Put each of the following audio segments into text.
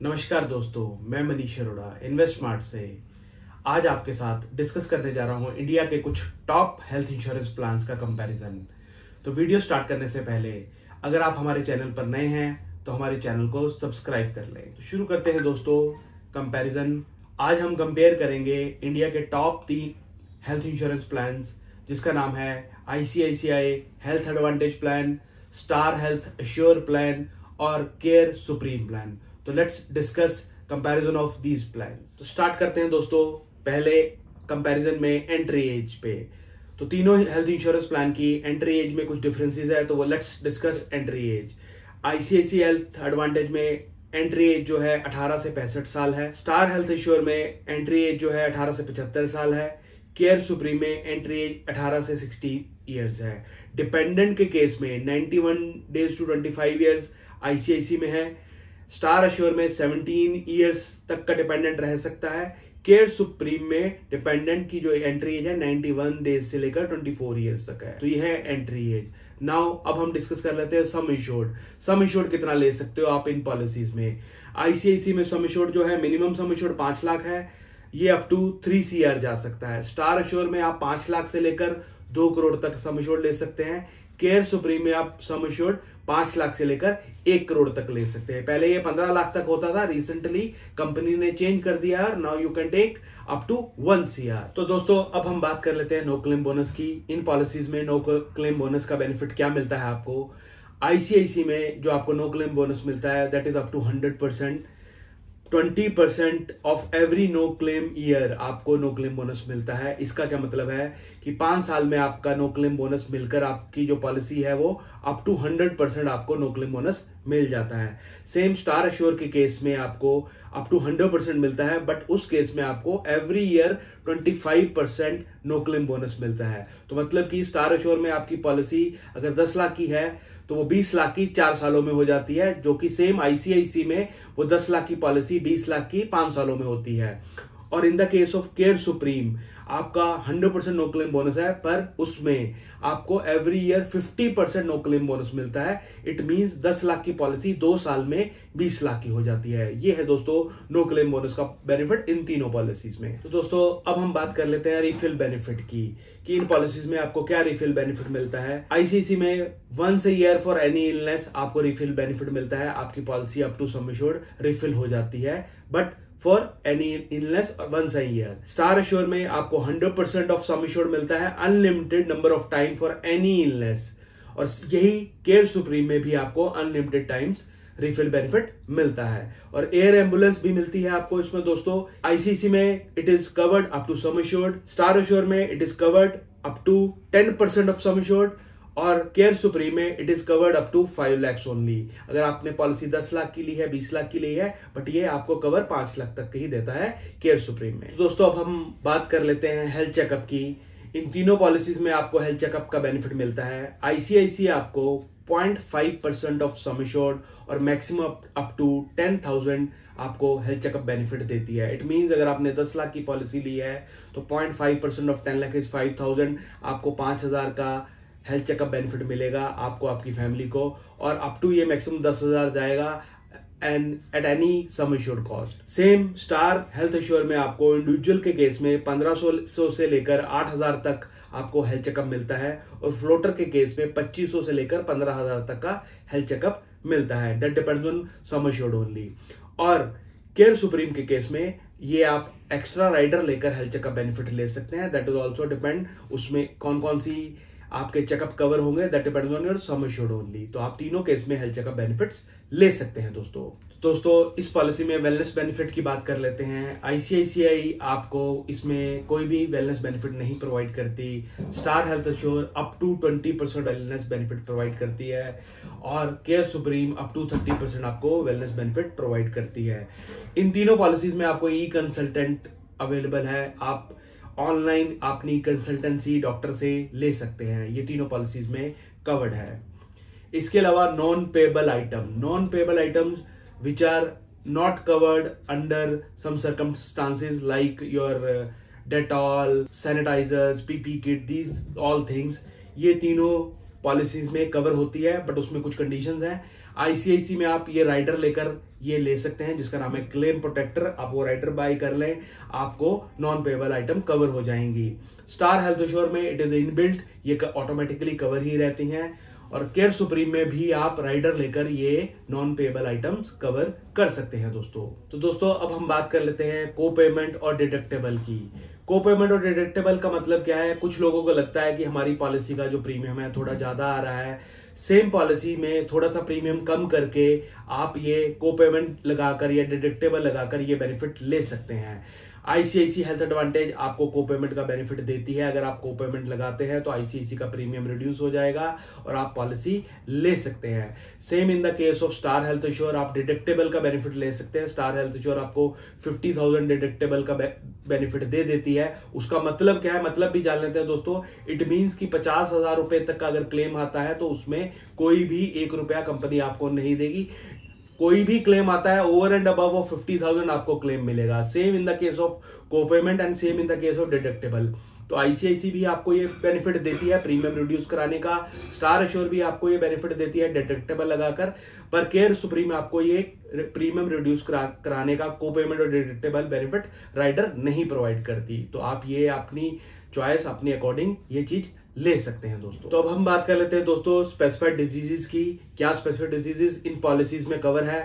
नमस्कार दोस्तों, मैं मनीष अरोड़ा इन्वेस्ट स्मार्ट से आज आपके साथ डिस्कस करने जा रहा हूं इंडिया के कुछ टॉप हेल्थ इंश्योरेंस प्लान्स का कंपैरिजन। तो वीडियो स्टार्ट करने से पहले अगर आप हमारे चैनल पर नए हैं तो हमारे चैनल को सब्सक्राइब कर लें। तो शुरू करते हैं दोस्तों कंपैरिजन। आज हम कंपेयर करेंगे इंडिया के टॉप 3 हेल्थ इंश्योरेंस प्लान्स, जिसका नाम है ICICI health advantage plan, star health assure plan और केयर सुप्रीम प्लान। तो let's discuss comparison of these plans. तो स्टार्ट करते हैं दोस्तों पहले कंपैरिजन में एंट्री एज पे। तो तीनों हेल्थ इंश्योरेंस प्लान की एंट्री एज में कुछ डिफरेंसेस है, तो वो let's discuss entry age. ICICI health advantage में एंट्री एज जो है 18 से 65 साल है। स्टार हेल्थ एश्योर में एंट्री एज जो है 18 से 75 साल है। केयर सुप्रीम में एंट्री एज 18 से 60 ईयर्स है। डिपेंडेंट के केस में 91 डेज टू 25 ईयर्स आईसीआईसी में है। स्टार एश्योर में 17 ईयर्स तक का डिपेंडेंट रह सकता है। केयर सुप्रीम में डिपेंडेंट की जो एंट्री एज है 91 डेज से लेकर 24 ईयर्स तक है। तो ये है एंट्री एज। नाउ अब हम डिस्कस कर लेते हैं सम इंश्योर्ड। सम इंश्योर्ड कितना ले सकते हो आप इन पॉलिसीज में। आईसीआईसी में सम इंश्योर्ड जो है मिनिमम सम इंश्योर्ड 5 लाख है, ये अप टू 3 CR जा सकता है। स्टार एश्योर में आप 5 लाख से लेकर 2 करोड़ तक सम इंश्योर्ड ले सकते हैं। केयर सुप्रीम में आप सम इंश्योर्ड 5 लाख से लेकर 1 करोड़ तक ले सकते हैं। पहले ये 15 लाख तक होता था, रिसेंटली कंपनी ने चेंज कर दिया है। Now you can take up to 1 CR। तो दोस्तों अब हम बात कर लेते हैं नो क्लेम बोनस की। इन पॉलिसीज में नो क्लेम बोनस का बेनिफिट क्या मिलता है आपको। आईसीआईसी में जो आपको नो क्लेम बोनस मिलता है that is up to 100%। 20% of every no claim year आपको नो क्लेम बोनस मिलता है। इसका क्या मतलब है कि 5 साल में आपका नो क्लेम बोनस मिलकर आपकी जो पॉलिसी है वो अप टू 100% आपको नो क्लेम बोनस मिल जाता है। सेम स्टार एश्योर के केस में आपको अप टू 100% मिलता है, बट उस केस में आपको every year 25% no claim bonus मिलता है। तो मतलब कि स्टार एश्योर में आपकी पॉलिसी अगर 10 लाख की है तो वो 20 लाख की 4 सालों में हो जाती है, जो कि सेम आईसीआईसी में वो 10 लाख की पॉलिसी 20 लाख की 5 सालों में होती है। और in the case of care supreme आपका 100% नो क्लेम बोनस है, पर उसमें आपको every year 50% no claim bonus मिलता है। इट मींस 10 लाख की पॉलिसी 2 साल में 20 लाख की हो जाती है। ये है दोस्तों नो क्लेम बोनस का बेनिफिट इन तीनों पॉलिसीज में। तो दोस्तों अब हम बात कर लेते हैं रिफिल बेनिफिट की, कि इन पॉलिसीज में आपको क्या रिफिल बेनिफिट मिलता है। आईसीसी में 1 ईयर फॉर एनी इलनेस आपको रिफिल बेनिफिट मिलता है। आपकी policy up to sum assured refill हो जाती है, but for any illness 1 year. Star assure में आपको 100% ऑफ सम एश्योर्ड मिलता है, unlimited number of time for any illness. और यही केयर सुप्रीम में भी आपको अनलिमिटेड टाइम्स रिफिल बेनिफिट मिलता है। और एयर एम्बुलेंस भी मिलती है आपको इसमें दोस्तों। आईसीसी में it is covered up to sum assured, Star assure में it is covered up to 10% of sum assured, और केयर सुप्रीम में it is covered up to 5 lakhs only. अगर आपने पॉलिसी 10 लाख की ली है, 20 लाख की ली है, बट ये आपको कवर 5 लाख तक ही देता है केयर सुप्रीम में। दोस्तों अब हम बात कर लेते हैं हेल्थ चेकअप की। इन तीनों पॉलिसीज में आपको हेल्थ चेकअप का बेनिफिट मिलता है। आईसीआईसी आपको 0.5% ऑफ सम एश्योर्ड और मैक्सिमम अप टू 10,000 आपको हेल्थ चेकअप बेनिफिट देती है। इट मींस अगर आपने 10 लाख की पॉलिसी ली है तो 0.5% ऑफ 10 लाख इज 5,000, आपको 5,000 का हेल्थ चेकअप बेनिफिट मिलेगा आपको, आपकी फैमिली को, और अप टू ये मैक्सिमम 10,000 जाएगा and at any sum assured cost. Same star health assure में आपको इंडिविजुअल के केस में 1500 से लेकर 8,000 तक आपको हेल्थ चेकअप मिलता है, और फ्लोटर के केस में 2500 से लेकर 15,000 तक का हेल्थ चेकअप मिलता है। That depends on sum assured only. और केयर सुप्रीम के केस में ये आप एक्स्ट्रा राइडर लेकर हेल्थ चेकअप बेनिफिट ले सकते हैं। दैट इज ऑल्सो डिपेंड, उसमें कौन कौन सी आपके चेकअप कवर होंगे, that depends on your sum assured only. तो आप तीनों केस में हेल्थ चेकअप बेनिफिट्स ले सकते हैं दोस्तों इस पॉलिसी में वेलनेस बेनिफिट की बात कर लेते हैं। आईसीआईसीआई आपको इसमें कोई भी वेलनेस बेनिफिट नहीं प्रोवाइड करती। Star health assure up to 20% wellness benefit provide करती है, और केयर सुप्रीम अप टू 30% आपको वेलनेस बेनिफिट प्रोवाइड करती है। इन तीनों पॉलिसीज में आपको ई कंसल्टेंट अवेलेबल है। आप ऑनलाइन अपनी कंसल्टेंसी डॉक्टर से ले सकते हैं। ये तीनों पॉलिसीज में कवर्ड है। इसके अलावा non payable items which are not covered under some circumstances like your Dettol, sanitisers, PP kit, these all things, ये तीनों पॉलिसीज में कवर होती है, बट उसमें कुछ कंडीशंस हैं। आईसीआईसी में आप ये राइडर लेकर ये ले सकते हैं जिसका नाम है क्लेम प्रोटेक्टर। आप वो राइडर बाय कर लें, आपको नॉन पेबल आइटम कवर हो जाएंगी। स्टार हेल्थ एश्योर में इट इज इनबिल्ट, ये ऑटोमेटिकली कवर ही रहती हैं। और केयर सुप्रीम में भी आप राइडर लेकर ये नॉन पेबल आइटम्स कवर कर सकते हैं दोस्तों। तो दोस्तों अब हम बात कर लेते हैं को पेमेंट और डिडक्टेबल की। को पेमेंट और डिडक्टेबल का मतलब क्या है? कुछ लोगों को लगता है कि हमारी पॉलिसी का जो प्रीमियम है थोड़ा ज्यादा आ रहा है, सेम पॉलिसी में थोड़ा सा प्रीमियम कम करके आप ये को पेमेंट लगाकर या डिडक्टेबल लगाकर ये बेनिफिट ले सकते हैं। आईसीआईसी हेल्थ एडवांटेज आपको को पेमेंट का बेनिफिट देती है। अगर आप को पेमेंट लगाते हैं तो आईसीआईसी का प्रीमियम रिड्यूस हो जाएगा और आप पॉलिसी ले सकते हैं। Same in the case of star health assure, आप डिडक्टेबल का बेनिफिट ले सकते हैं। स्टार हेल्थ एश्योर आपको 50,000 डिडक्टेबल का बेनिफिट दे देती है। उसका मतलब क्या है? मतलब भी जान लेते हैं दोस्तों। इट मीन्स कि 50,000 रुपए तक का अगर क्लेम आता है तो उसमें कोई भी 1 रुपया कंपनी आपको नहीं देगी। कोई भी क्लेम आता है ओवर एंड अबव ऑफ 50,000 आपको क्लेम मिलेगा। Same in the case of co payment and same in the case of deductible. तो आईसीआईसी भी आपको ये बेनिफिट देती है प्रीमियम रिड्यूस कराने का। स्टार एश्योर भी आपको ये बेनिफिट देती है डिडक्टेबल लगाकर। पर केयर सुप्रीम आपको ये प्रीमियम रिड्यूस कराने का को पेमेंट और डिडक्टेबल बेनिफिट राइडर नहीं प्रोवाइड करती। तो आप ये अपनी चॉइस अपने अकॉर्डिंग ये चीज ले सकते हैं दोस्तों। तो अब हम बात कर लेते हैं दोस्तों स्पेसिफाइड डिजीजेस की। क्या स्पेसिफाइड डिजीजेस इन पॉलिसीज में कवर है?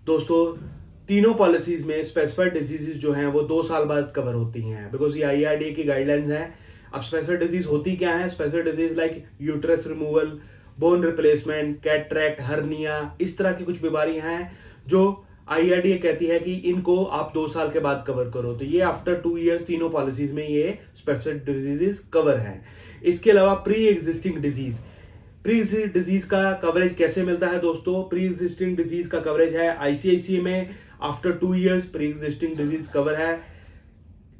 दोस्तों तीनों पॉलिसीज में स्पेसिफाइड डिजीजेस जो हैं वो 2 साल बाद कवर होती हैं, बिकॉज ये आईआरडीए की गाइडलाइंस हैं। अब स्पेसिफाइड डिजीज होती क्या है? Specified disease like uterus removal, bone replacement, cataract, hernia, इस तरह की कुछ बीमारियां हैं जो आईआरडीए कहती है कि इनको आप 2 साल के बाद कवर करो। तो ये आफ्टर 2 इयर्स तीनों पॉलिसीज में ये स्पेसिफिक डिजीजेस कवर है। इसके अलावा pre existing disease, pre existing disease का कवरेज कैसे मिलता है दोस्तों? प्री एग्जिस्टिंग डिजीज का कवरेज है आईसीआईसी में after 2 years pre existing disease cover है।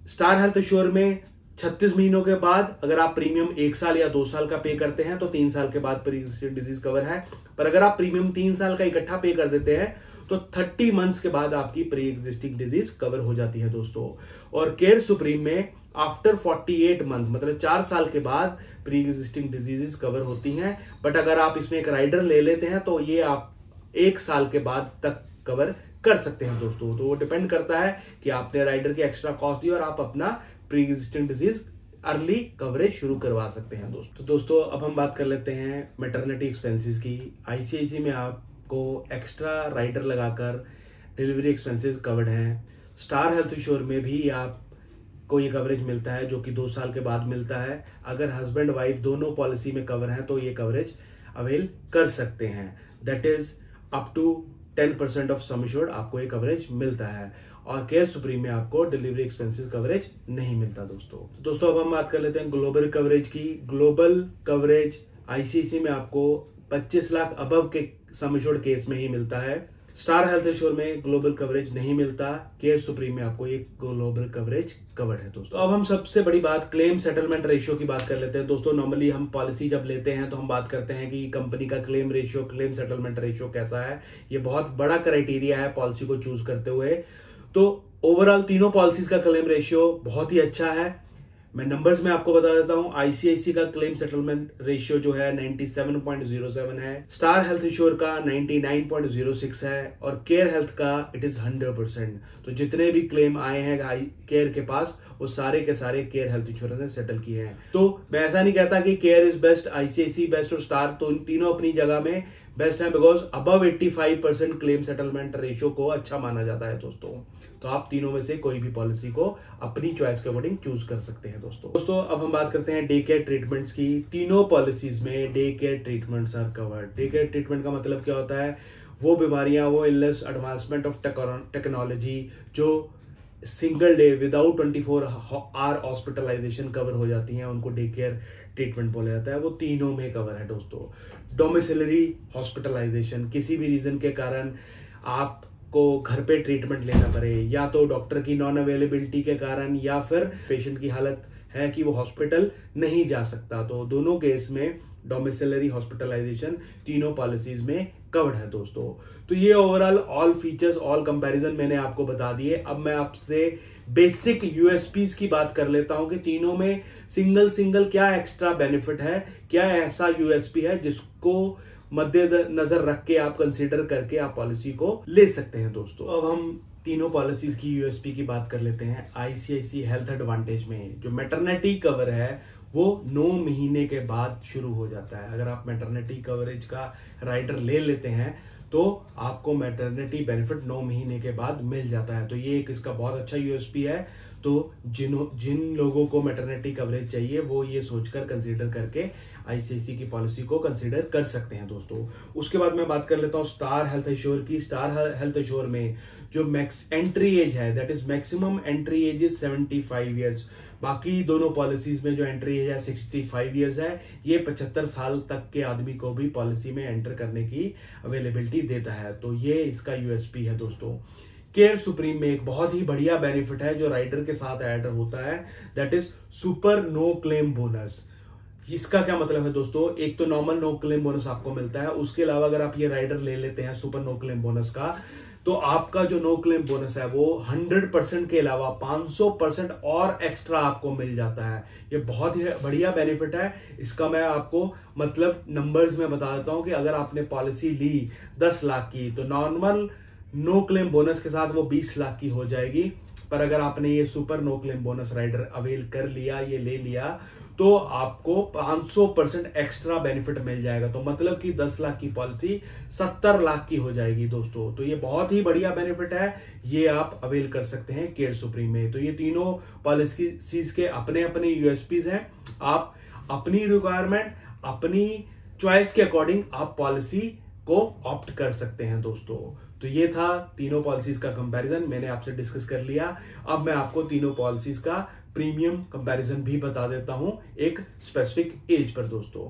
स्टार हेल्थ एश्योर में 36 महीनों के बाद अगर आप प्रीमियम 1 साल या 2 साल का पे करते हैं तो 3 साल के बाद प्री एग्जिस्टिंग डिजीज कवर है। पर अगर आप प्रीमियम 3 साल का इकट्ठा पे कर देते हैं तो 30 मंथ्स के बाद आपकी प्री एग्जिस्टिंग डिजीज कवर हो जाती है दोस्तों। और केयर सुप्रीम में आफ्टर 48 मंथ मतलब 4 साल के बाद प्री एग्जिस्टिंग डिजीजेस कवर होती हैं। बट अगर आप इसमें एक राइडर ले लेते हैं तो ये आप 1 साल के बाद तक कवर कर सकते हैं दोस्तों। तो वो डिपेंड करता है कि आपने राइडर की एक्स्ट्रा कॉस्ट दी और आप अपना pre existing disease early coverage शुरू करवा सकते हैं दोस्तों। तो दोस्तों अब हम बात कर लेते हैं मैटरनिटी एक्सपेंसेस की। आईसीआईसी में आपको एक्स्ट्रा राइडर लगाकर डिलीवरी एक्सपेंसेस कवर्ड हैं। स्टार हेल्थ एश्योर में भी आपको ये कवरेज मिलता है जो कि 2 साल के बाद मिलता है। अगर हस्बैंड वाइफ दोनों पॉलिसी में कवर हैं तो ये कवरेज अवेल कर सकते हैं। That is up to 10% of sum assured आपको ये कवरेज मिलता है। और केयर सुप्रीम में आपको डिलीवरी एक्सपेंसेस कवरेज नहीं मिलता दोस्तों। अब हम बात कर लेते हैं ग्लोबल कवरेज की। ग्लोबल कवरेज आईसीआईसी में आपको 25 लाख अबव के सम एश्योर्ड केस में ही मिलता है। स्टार हेल्थ एश्योर में ग्लोबल कवरेज नहीं मिलता। केयर सुप्रीम में आपको ये ग्लोबल कवरेज कवर्ड है दोस्तों। अब हम सबसे बड़ी बात क्लेम सेटलमेंट रेशियो की बात कर लेते हैं दोस्तों। नॉर्मली हम पॉलिसी जब लेते हैं तो हम बात करते हैं कि कंपनी का claim ratio, claim settlement ratio कैसा है। ये बहुत बड़ा क्राइटेरिया है पॉलिसी को चूज करते हुए। तो ओवरऑल तीनों पॉलिसीज का क्लेम रेशियो बहुत ही अच्छा है। मैं नंबर्स में आपको बता देता हूं। आईसीआईसी का क्लेम सेटलमेंट रेशियो जो है 97.07 है। स्टार हेल्थ एश्योर का 99.06 है और केयर हेल्थ का इट इज 100%। तो जितने भी क्लेम आए हैं केयर के पास वो सारे के सारे केयर हेल्थ इंश्योरेंस ने सेटल किए हैं। तो मैं ऐसा नहीं कहता कि care is best, ICICI best और स्टार, तो इन तीनों अपनी जगह में बेस्ट है because above 85% claim settlement ratio को अच्छा माना जाता है दोस्तों। तो आप तीनों में से कोई भी पॉलिसी को अपनी चॉइस के अकॉर्डिंग चूज कर सकते हैं दोस्तों। अब हम बात करते हैं डे केयर ट्रीटमेंट्स की। तीनों पॉलिसीज में day care treatments are covered. Day care treatment का मतलब क्या होता है? वो बीमारियां, वो इलनेस, एडवांसमेंट ऑफ टेक्नोलॉजी जो single day without 24 hour hospitalisation cover हो जाती हैं, उनको डे केयर ट्रीटमेंट बोला जाता है। वो तीनों में कवर है दोस्तों। डोमिसिलरी हॉस्पिटलाइजेशन, किसी भी रीजन के कारण आपको घर पे ट्रीटमेंट लेना पड़े, या तो डॉक्टर की नॉन अवेलेबिलिटी के कारण या फिर पेशेंट की हालत है कि वो हॉस्पिटल नहीं जा सकता। तो दोनों केस में डोमिसिलरी हॉस्पिटलाइजेशन तीनों पॉलिसीज में कवर्ड है दोस्तों। तो ये overall all features, all comparison मैंने आपको बता दिए। अब मैं आपसे बेसिक यूएसपीज की बात कर लेता हूं कि तीनों में सिंगल क्या एक्स्ट्रा बेनिफिट है, क्या ऐसा यूएसपी है जिसको मद्देनजर रख के आप कंसीडर करके आप पॉलिसी को ले सकते हैं दोस्तों। अब हम तीनों पॉलिसीज की यूएसपी की बात कर लेते हैं। आईसीआईसी हेल्थ एडवांटेज में जो मैटरनिटी कवर है वो 9 महीने के बाद शुरू हो जाता है। अगर आप मैटरनिटी कवरेज का राइडर ले लेते हैं तो आपको मैटरनिटी बेनिफिट 9 महीने के बाद मिल जाता है। तो ये एक इसका बहुत अच्छा यूएसपी है। तो जिन लोगों को मैटरनिटी कवरेज चाहिए वो ये सोचकर कंसीडर करके आईसीआईसी की पॉलिसी को कंसीडर कर सकते हैं दोस्तों। उसके बाद मैं बात कर लेता हूं स्टार हेल्थ एश्योर की। स्टार हेल्थ एश्योर में जो एंट्री एज है, that is maximum entry age is 75 years. बाकी दोनों पॉलिसीज में जो एंट्री एज है 65 ईयर्स है। ये 75 साल तक के आदमी को भी पॉलिसी में एंटर करने की अवेलेबिलिटी देता है। तो ये इसका यूएसपी है दोस्तों। केयर सुप्रीम में एक बहुत ही बढ़िया बेनिफिट है जो राइडर के साथ ऐड होता है, that is super no claim bonus. इसका क्या मतलब है दोस्तों, एक तो नॉर्मल नो क्लेम बोनस आपको मिलता है, उसके अलावा अगर आप ये राइडर ले लेते हैं सुपर नो क्लेम बोनस का, तो आपका जो नो क्लेम बोनस है वो 100% के अलावा 500% और एक्स्ट्रा आपको मिल जाता है। ये बहुत ही बढ़िया बेनिफिट है। इसका मैं आपको मतलब नंबर्स में बता देता हूं कि अगर आपने पॉलिसी ली 10 लाख की तो नॉर्मल नो क्लेम बोनस के साथ वो 20 लाख की हो जाएगी। पर अगर आपने ये super no claim bonus rider avail कर लिया, ये ले लिया, तो आपको 500% एक्स्ट्रा बेनिफिट मिल जाएगा। तो मतलब कि 10 लाख की पॉलिसी 70 लाख की हो जाएगी दोस्तों। तो ये बहुत ही बढ़िया बेनिफिट है, ये आप अवेल कर सकते हैं केयर सुप्रीम में। तो ये तीनों पॉलिसीज के अपने अपने यूएसपीज हैं। आप अपनी रिक्वायरमेंट, अपनी चॉइस के अकॉर्डिंग आप पॉलिसी को ऑप्ट कर सकते हैं दोस्तों। तो ये था तीनों पॉलिसीज का कंपैरिजन, मैंने आपसे डिस्कस कर लिया। अब मैं आपको तीनों पॉलिसीज का प्रीमियम कंपैरिजन भी बता देता हूं एक स्पेसिफिक एज पर दोस्तों।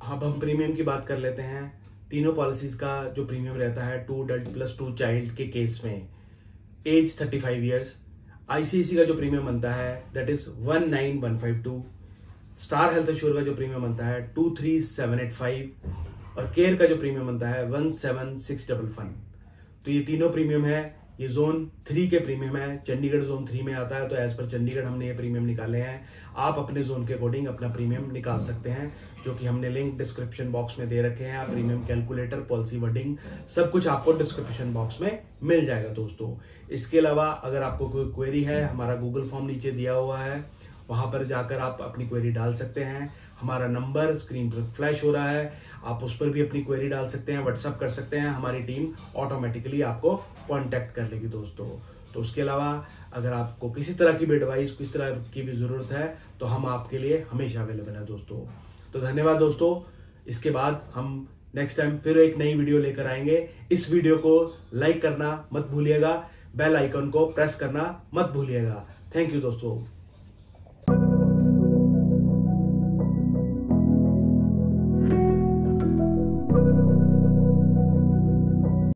अब हम प्रीमियम की बात कर लेते हैं। तीनों पॉलिसीज का जो प्रीमियम रहता है 2 अडल्ट प्लस 2 चाइल्ड के केस में एज 35 ईयर्स। आईसीआईसी का जो प्रीमियम बनता है that is 19152। Star health assure का जो प्रीमियम बनता है 23785 और केयर का जो प्रीमियम बनता है 17611। तो ये तीनों प्रीमियम है। ये जोन 3 के प्रीमियम है, चंडीगढ़ जोन 3 में आता है। तो एज पर चंडीगढ़ हमने ये प्रीमियम निकाले हैं। आप अपने जोन के अकॉर्डिंग अपना प्रीमियम निकाल सकते हैं, जो कि हमने लिंक डिस्क्रिप्शन बॉक्स में दे रखे हैं। प्रीमियम कैलकुलेटर, पॉलिसी वर्डिंग, सब कुछ आपको डिस्क्रिप्शन बॉक्स में मिल जाएगा दोस्तों। इसके अलावा अगर आपको कोई क्वेरी है, हमारा गूगल फॉर्म नीचे दिया हुआ है, वहां पर जाकर आप अपनी क्वेरी डाल सकते हैं। हमारा नंबर स्क्रीन पर फ्लैश हो रहा है, आप उस पर भी अपनी क्वेरी डाल सकते हैं, व्हाट्सअप कर सकते हैं। हमारी टीम ऑटोमेटिकली आपको कांटेक्ट कर लेगी दोस्तों। तो उसके अलावा अगर आपको किसी तरह की भी एडवाइस, किसी तरह की भी जरूरत है, तो हम आपके लिए हमेशा अवेलेबल है दोस्तों। तो धन्यवाद दोस्तों। इसके बाद हम नेक्स्ट टाइम फिर एक नई वीडियो लेकर आएंगे। इस वीडियो को लाइक करना मत भूलिएगा, बेल आइकन को प्रेस करना मत भूलिएगा। थैंक यू दोस्तों।